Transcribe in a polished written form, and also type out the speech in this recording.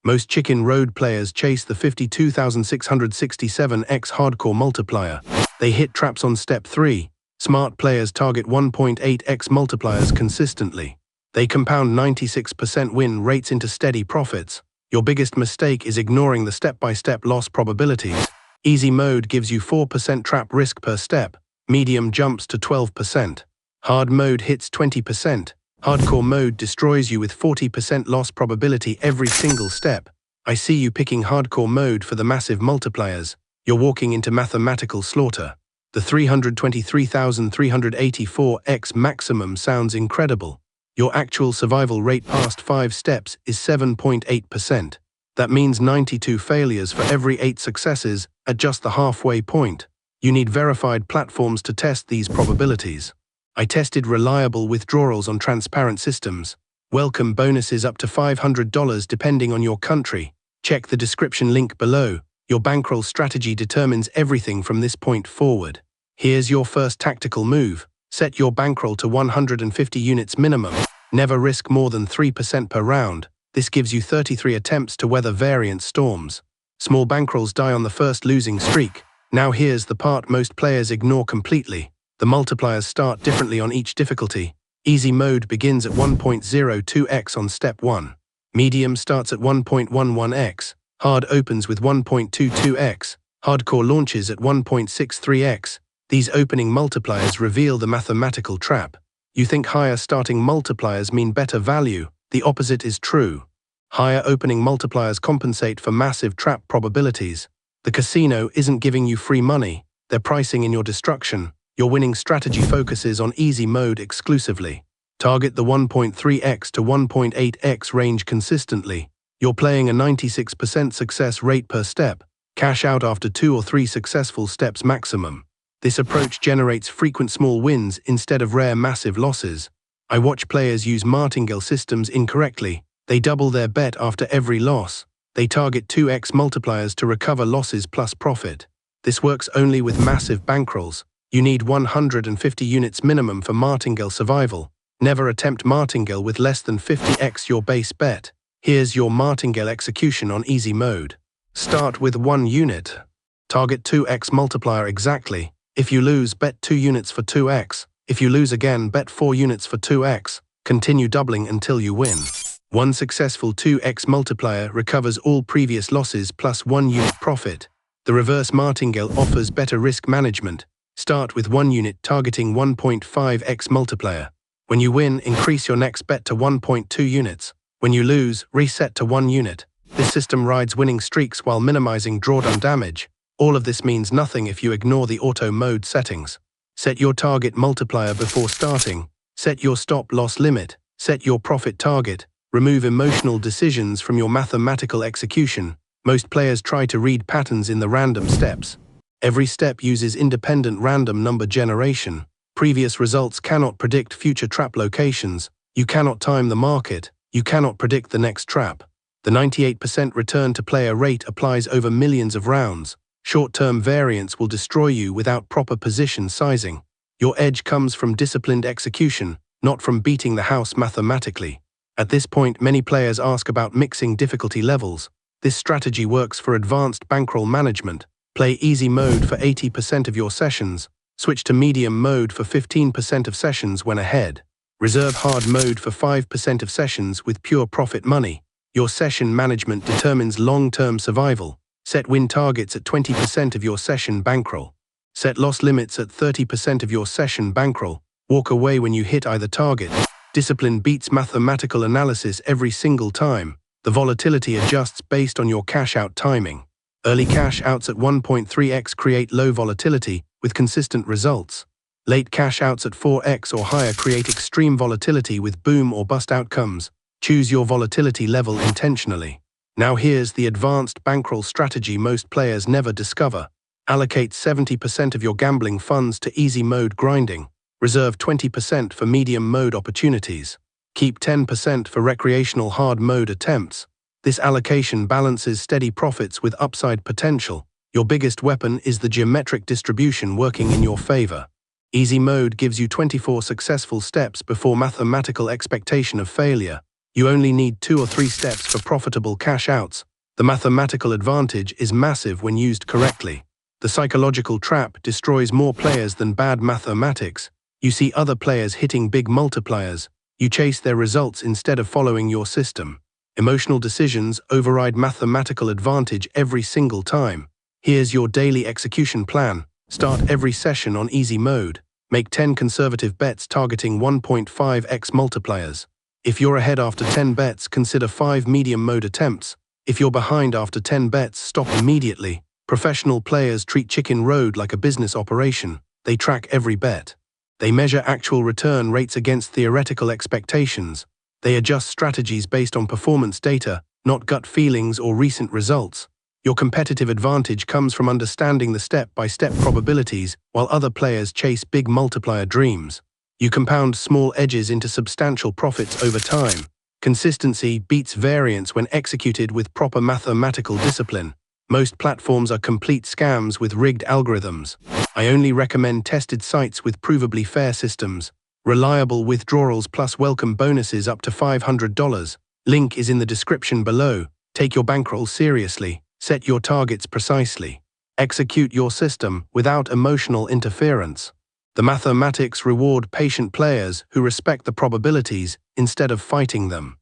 Most chicken road players chase the 52,667x hardcore multiplier. They hit traps on step 3. Smart players target 1.8x multipliers consistently. They compound 96% win rates into steady profits. Your biggest mistake is ignoring the step-by-step loss probabilities. Easy mode gives you 4% trap risk per step. Medium jumps to 12%. Hard mode hits 20%. Hardcore mode destroys you with 40% loss probability every single step. I see you picking hardcore mode for the massive multipliers. You're walking into mathematical slaughter. The 323,384x maximum sounds incredible. Your actual survival rate past 5 steps is 7.8%. That means 92 failures for every 8 successes at just the halfway point. You need verified platforms to test these probabilities. I tested reliable withdrawals on transparent systems. Welcome bonuses up to $500 depending on your country. Check the description link below. Your bankroll strategy determines everything from this point forward. Here's your first tactical move. Set your bankroll to 150 units minimum. Never risk more than 3% per round. This gives you 33 attempts to weather variant storms. Small bankrolls die on the first losing streak. Now here's the part most players ignore completely. The multipliers start differently on each difficulty. Easy mode begins at 1.02x on step 1. Medium starts at 1.11x. Hard opens with 1.22x. Hardcore launches at 1.63x. These opening multipliers reveal the mathematical trap. You think higher starting multipliers mean better value. The opposite is true. Higher opening multipliers compensate for massive trap probabilities. The casino isn't giving you free money. They're pricing in your destruction. Your winning strategy focuses on easy mode exclusively. Target the 1.3x to 1.8x range consistently. You're playing a 96% success rate per step. Cash out after 2 or 3 successful steps maximum. This approach generates frequent small wins instead of rare massive losses. I watch players use martingale systems incorrectly. They double their bet after every loss. They target 2x multipliers to recover losses plus profit. This works only with massive bankrolls. You need 150 units minimum for martingale survival. Never attempt martingale with less than 50x your base bet. Here's your martingale execution on easy mode. Start with 1 unit. Target 2x multiplier exactly. If you lose, bet 2 units for 2x. If you lose again, bet 4 units for 2x. Continue doubling until you win. One successful 2x multiplier recovers all previous losses plus 1 unit profit. The reverse martingale offers better risk management. Start with 1 unit targeting 1.5x multiplier. When you win, increase your next bet to 1.2 units. When you lose, reset to 1 unit. This system rides winning streaks while minimizing drawdown damage. All of this means nothing if you ignore the auto mode settings. Set your target multiplier before starting. Set your stop-loss limit. Set your profit target. Remove emotional decisions from your mathematical execution. Most players try to read patterns in the random steps. Every step uses independent random number generation. Previous results cannot predict future trap locations. You cannot time the market. You cannot predict the next trap. The 98% return to player rate applies over millions of rounds. Short-term variance will destroy you without proper position sizing. Your edge comes from disciplined execution, not from beating the house mathematically. At this point, many players ask about mixing difficulty levels. This strategy works for advanced bankroll management. Play easy mode for 80% of your sessions. Switch to medium mode for 15% of sessions when ahead. Reserve hard mode for 5% of sessions with pure profit money. Your session management determines long-term survival. Set win targets at 20% of your session bankroll. Set loss limits at 30% of your session bankroll. Walk away when you hit either target. Discipline beats mathematical analysis every single time. The volatility adjusts based on your cash-out timing. Early cash-outs at 1.3x create low volatility with consistent results. Late cash-outs at 4x or higher create extreme volatility with boom or bust outcomes. Choose your volatility level intentionally. Now here's the advanced bankroll strategy most players never discover. Allocate 70% of your gambling funds to easy mode grinding. Reserve 20% for medium mode opportunities. Keep 10% for recreational hard mode attempts. This allocation balances steady profits with upside potential. Your biggest weapon is the geometric distribution working in your favor. Easy mode gives you 24 successful steps before mathematical expectation of failure. You only need 2 or 3 steps for profitable cash outs. The mathematical advantage is massive when used correctly. The psychological trap destroys more players than bad mathematics. You see other players hitting big multipliers. You chase their results instead of following your system. Emotional decisions override mathematical advantage every single time. Here's your daily execution plan. Start every session on easy mode. Make 10 conservative bets targeting 1.5x multipliers. If you're ahead after 10 bets, consider 5 medium mode attempts. If you're behind after 10 bets, stop immediately. Professional players treat Chicken Road like a business operation. They track every bet. They measure actual return rates against theoretical expectations. They adjust strategies based on performance data, not gut feelings or recent results. Your competitive advantage comes from understanding the step-by-step probabilities, while other players chase big multiplier dreams. You compound small edges into substantial profits over time. Consistency beats variance when executed with proper mathematical discipline. Most platforms are complete scams with rigged algorithms. I only recommend tested sites with provably fair systems. Reliable withdrawals plus welcome bonuses up to $500. Link is in the description below. Take your bankroll seriously. Set your targets precisely. Execute your system without emotional interference. The mathematics reward patient players who respect the probabilities instead of fighting them.